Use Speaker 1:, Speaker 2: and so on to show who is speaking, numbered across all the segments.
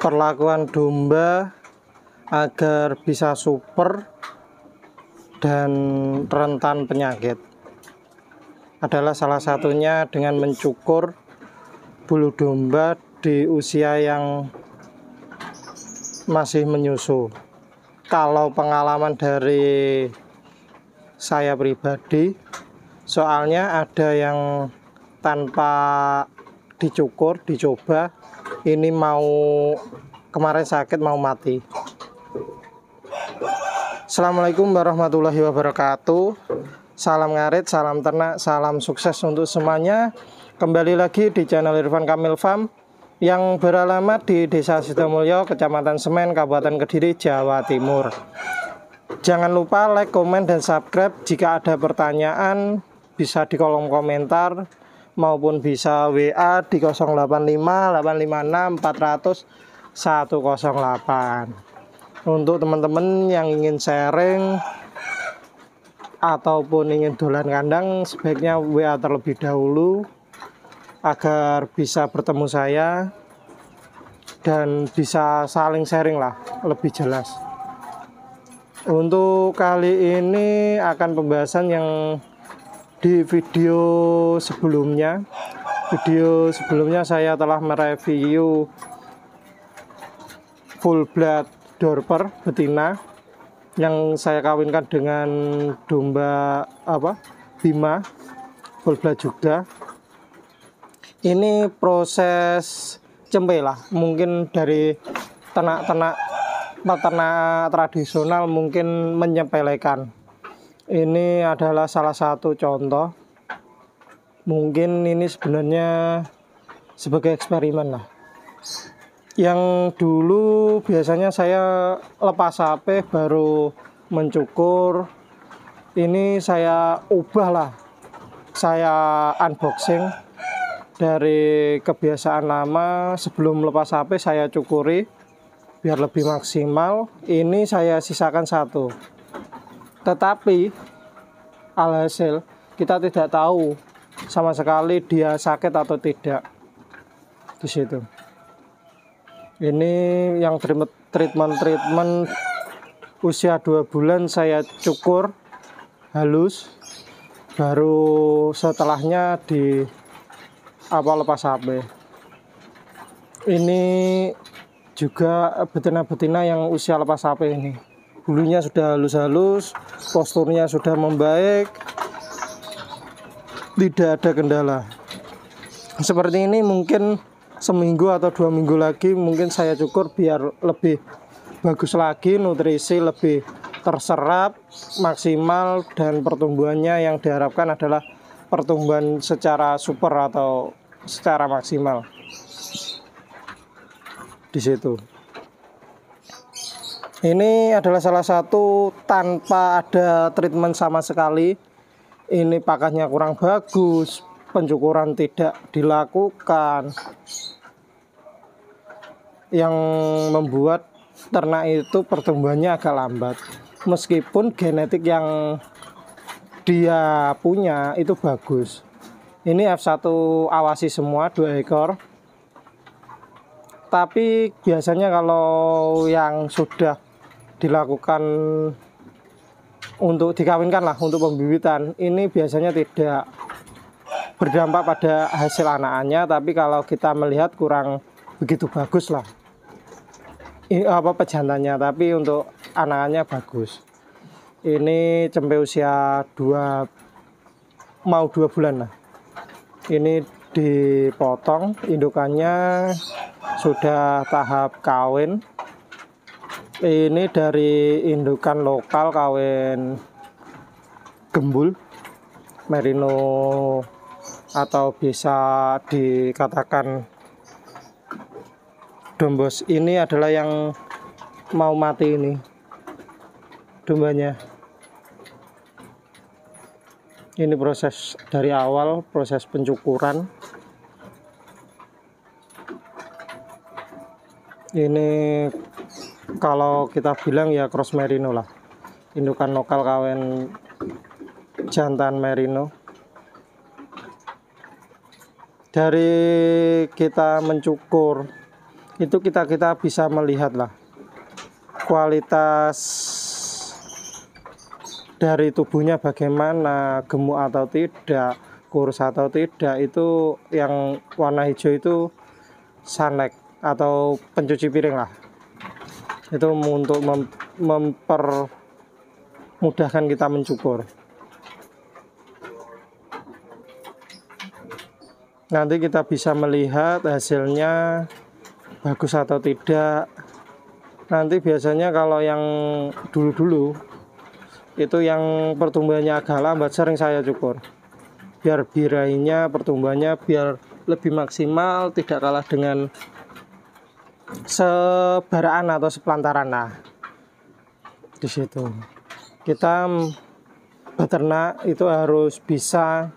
Speaker 1: perlakuan domba agar bisa super dan rentan penyakit adalah salah satunya dengan mencukur bulu domba di usia yang masih menyusu. Kalau pengalaman dari saya pribadi, soalnya ada yang tanpa dicukur, dicoba, ini kemarin sakit mau mati. Assalamualaikum warahmatullahi wabarakatuh. Salam ngarit, salam ternak, salam sukses untuk semuanya. Kembali lagi di channel Irfan Kamil Farm yang beralamat di Desa Sidomulyo, Kecamatan Semen, Kabupaten Kediri, Jawa Timur. Jangan lupa like, komen, dan subscribe. Jika ada pertanyaan bisa di kolom komentar maupun bisa WA di 085 856 400 108. Untuk teman-teman yang ingin sharing ataupun ingin dolan kandang, sebaiknya WA terlebih dahulu agar bisa bertemu saya dan bisa saling sharing lah, lebih jelas. Untuk kali ini akan pembahasan yang di video sebelumnya. Video sebelumnya saya telah mereview full blood Dorper betina yang saya kawinkan dengan domba Bima full blood juga. Ini proses cempe lah, mungkin dari peternak tradisional mungkin menyepelekan. Ini adalah salah satu contoh. Mungkin ini sebenarnya sebagai eksperimen lah. Yang dulu biasanya saya lepas HP baru mencukur. Ini saya ubah lah. Saya unboxing dari kebiasaan lama. Sebelum lepas HP saya cukuri biar lebih maksimal. Ini saya sisakan satu. Tetapi alhasil kita tidak tahu sama sekali dia sakit atau tidak di situ. Ini yang treatment usia 2 bulan saya cukur halus, baru setelahnya di lepas HP. Ini juga betina-betina yang usia lepas HP ini. Bulunya sudah halus-halus, posturnya sudah membaik, tidak ada kendala. Seperti ini mungkin seminggu atau 2 minggu lagi mungkin saya cukur biar lebih bagus lagi, nutrisi lebih terserap maksimal, dan pertumbuhannya yang diharapkan adalah pertumbuhan secara super atau secara maksimal di situ. Ini adalah salah satu tanpa ada treatment sama sekali. Ini pakainya kurang bagus, pencukuran tidak dilakukan, yang membuat ternak itu pertumbuhannya agak lambat. Meskipun genetik yang dia punya itu bagus. Ini F1 awasi semua 2 ekor. Tapi biasanya kalau yang sudah dilakukan untuk dikawinkan lah, untuk pembibitan, ini biasanya tidak berdampak pada hasil anakannya. Tapi kalau kita melihat kurang begitu bagus lah pejantannya, tapi untuk anakannya bagus. Ini cempe usia 2 bulan lah. Ini dipotong, indukannya sudah tahap kawin. Ini dari indukan lokal kawin gembul merino atau bisa dikatakan dombos. Ini adalah yang mau mati ini dombanya. Ini proses dari awal, proses pencukuran. Ini kalau kita bilang ya cross merino lah, indukan lokal kawin jantan merino. Dari kita mencukur itu kita bisa melihat lah kualitas dari tubuhnya bagaimana, gemuk atau tidak, kurus atau tidak. Itu yang warna hijau itu sanek atau pencuci piring lah. Itu untuk mempermudahkan kita mencukur. Nanti kita bisa melihat hasilnya bagus atau tidak. Nanti biasanya kalau yang dulu-dulu itu yang pertumbuhannya agak lambat sering saya cukur, biar birainya pertumbuhannya biar lebih maksimal, tidak kalah dengan sebaraan atau sepelantaran. Nah, di situ kita beternak itu harus bisa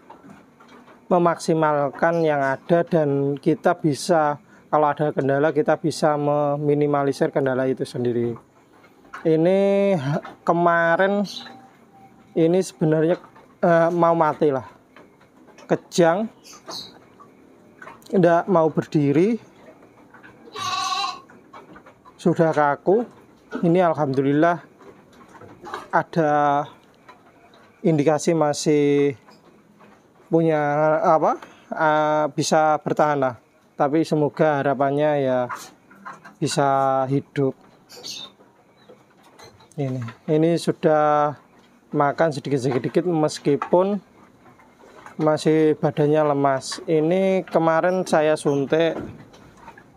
Speaker 1: memaksimalkan yang ada, dan kita bisa, kalau ada kendala kita bisa meminimalisir kendala itu sendiri. Ini kemarin ini sebenarnya mau mati lah, kejang, tidak mau berdiri, sudah kaku. Ini alhamdulillah ada indikasi masih punya bisa bertahan lah. Tapi semoga harapannya ya bisa hidup. Ini sudah makan sedikit-sedikit meskipun masih badannya lemas. Ini kemarin saya suntik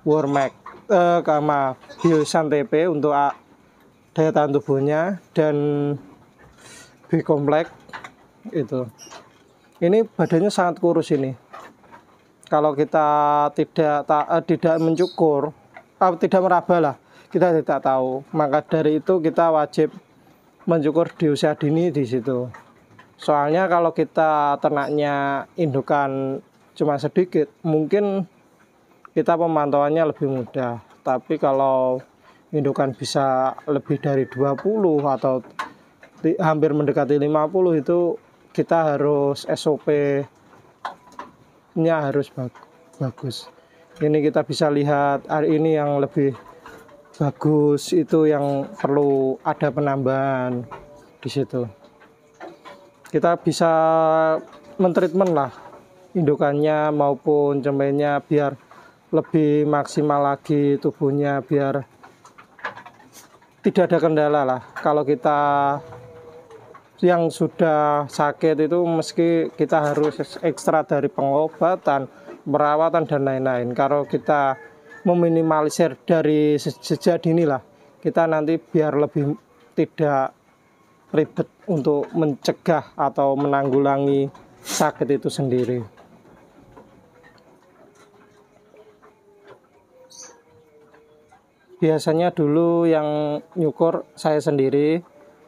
Speaker 1: Wormax sama Biosan TP untuk daya tahan tubuhnya, dan B-kompleks itu. Ini badannya sangat kurus ini. Kalau kita tidak mencukur, tidak meraba lah, kita tidak tahu. Maka dari itu kita wajib mencukur di usia dini di situ. Soalnya kalau kita ternaknya indukan cuma sedikit, mungkin kita pemantauannya lebih mudah. Tapi kalau indukan bisa lebih dari 20 atau hampir mendekati 50, itu kita harus SOP-nya harus bagus. Ini kita bisa lihat hari ini yang lebih bagus itu yang perlu ada penambahan di situ. Kita bisa mentreatment lah indukannya maupun cemenya biar lebih maksimal lagi tubuhnya, biar tidak ada kendala lah. Kalau kita yang sudah sakit itu meski kita harus ekstra dari pengobatan, perawatan dan lain-lain. Kalau kita meminimalisir dari sejak dini lah, kita nanti biar lebih tidak ribet untuk mencegah atau menanggulangi sakit itu sendiri. Biasanya dulu yang nyukur saya sendiri,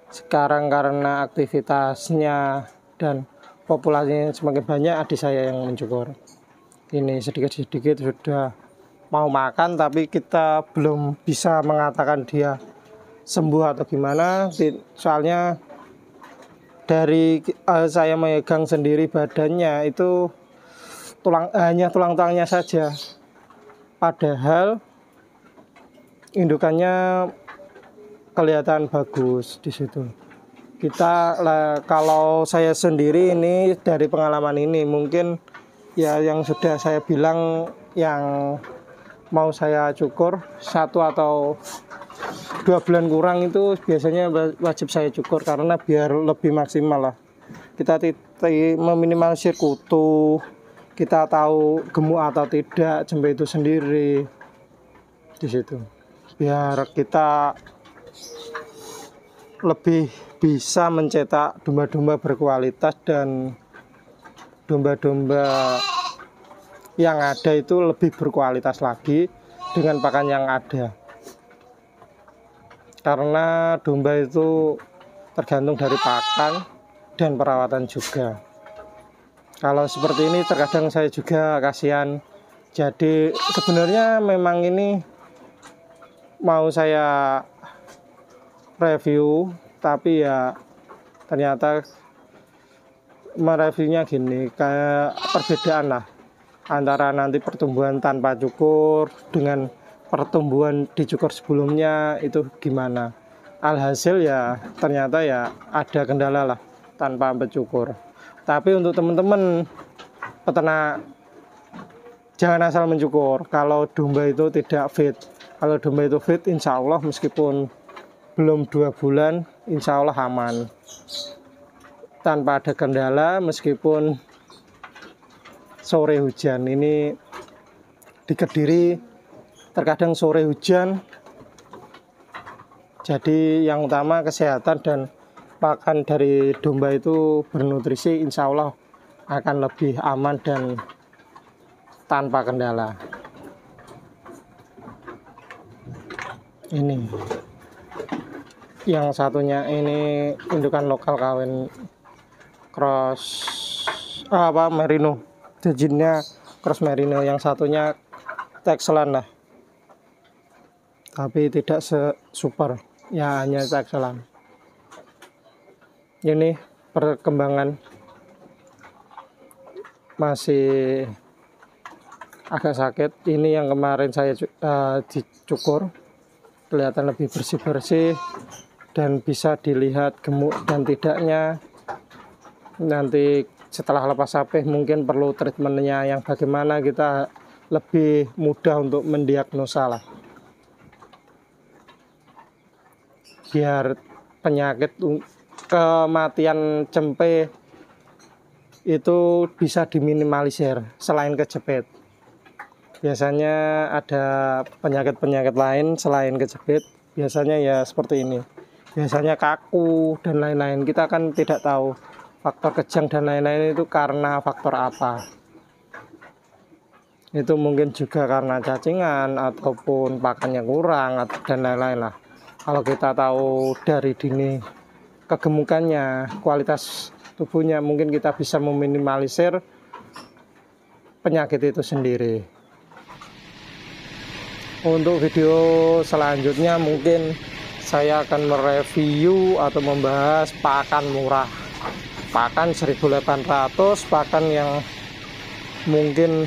Speaker 1: sekarang karena aktivitasnya dan populasinya semakin banyak, adik saya yang mencukur. Ini sedikit-sedikit sudah mau makan, tapi kita belum bisa mengatakan dia sembuh atau gimana. Soalnya dari saya memegang sendiri badannya itu hanya tulang-tulangnya saja, padahal indukannya kelihatan bagus di situ. Kalau saya sendiri ini dari pengalaman ini, mungkin ya yang sudah saya bilang, yang mau saya cukur 1 atau 2 bulan kurang itu biasanya wajib saya cukur, karena biar lebih maksimal lah. Kita meminimalisir kutu, kita tahu gemuk atau tidak jembe itu sendiri di situ, biar kita lebih bisa mencetak domba-domba berkualitas, dan domba-domba yang ada itu lebih berkualitas lagi dengan pakan yang ada. Karena domba itu tergantung dari pakan dan perawatan juga. Kalau seperti ini terkadang saya juga kasihan. Jadi sebenarnya memang ini mau saya review, tapi ya ternyata mereviewnya gini, kayak perbedaan lah antara nanti pertumbuhan tanpa cukur dengan pertumbuhan di cukur sebelumnya itu gimana. Alhasil ya ternyata ya ada kendala lah tanpa pencukur. Tapi untuk teman-teman peternak, jangan asal mencukur kalau domba itu tidak fit. Kalau domba itu fit, insya Allah meskipun belum 2 bulan, insya Allah aman tanpa ada kendala. Meskipun sore hujan, ini di Kediri terkadang sore hujan, jadi yang utama kesehatan dan pakan dari domba itu bernutrisi, insya Allah akan lebih aman dan tanpa kendala. Ini yang satunya, ini indukan lokal kawin cross merino, jejinnya cross merino. Yang satunya Texelan lah, tapi tidak super, ya hanya Texelan. Ini perkembangan masih agak sakit. Ini yang kemarin saya dicukur, kelihatan lebih bersih-bersih dan bisa dilihat gemuk dan tidaknya. Nanti setelah lepas sapeh mungkin perlu treatmentnya yang bagaimana, kita lebih mudah untuk mendiagnosa lah, biar penyakit kematian cempe itu bisa diminimalisir. Selain kejepit, biasanya ada penyakit-penyakit lain selain kejepit, biasanya ya seperti ini, biasanya kaku dan lain-lain. Kita kan tidak tahu faktor kejang dan lain-lain itu karena faktor apa. Itu mungkin juga karena cacingan ataupun pakannya kurang dan lain-lain lah. Kalau kita tahu dari dini kegemukannya, kualitas tubuhnya, mungkin kita bisa meminimalisir penyakit itu sendiri. Untuk video selanjutnya mungkin saya akan mereview atau membahas pakan murah, pakan 1.800, pakan yang mungkin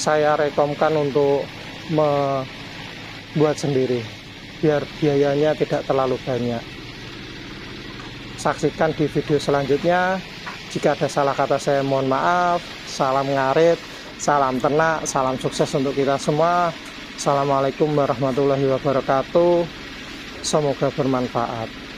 Speaker 1: saya rekomkan untuk membuat sendiri biar biayanya tidak terlalu banyak. Saksikan di video selanjutnya. Jika ada salah kata saya mohon maaf. Salam ngarit, salam ternak, salam sukses untuk kita semua. Assalamualaikum warahmatullahi wabarakatuh. Semoga bermanfaat.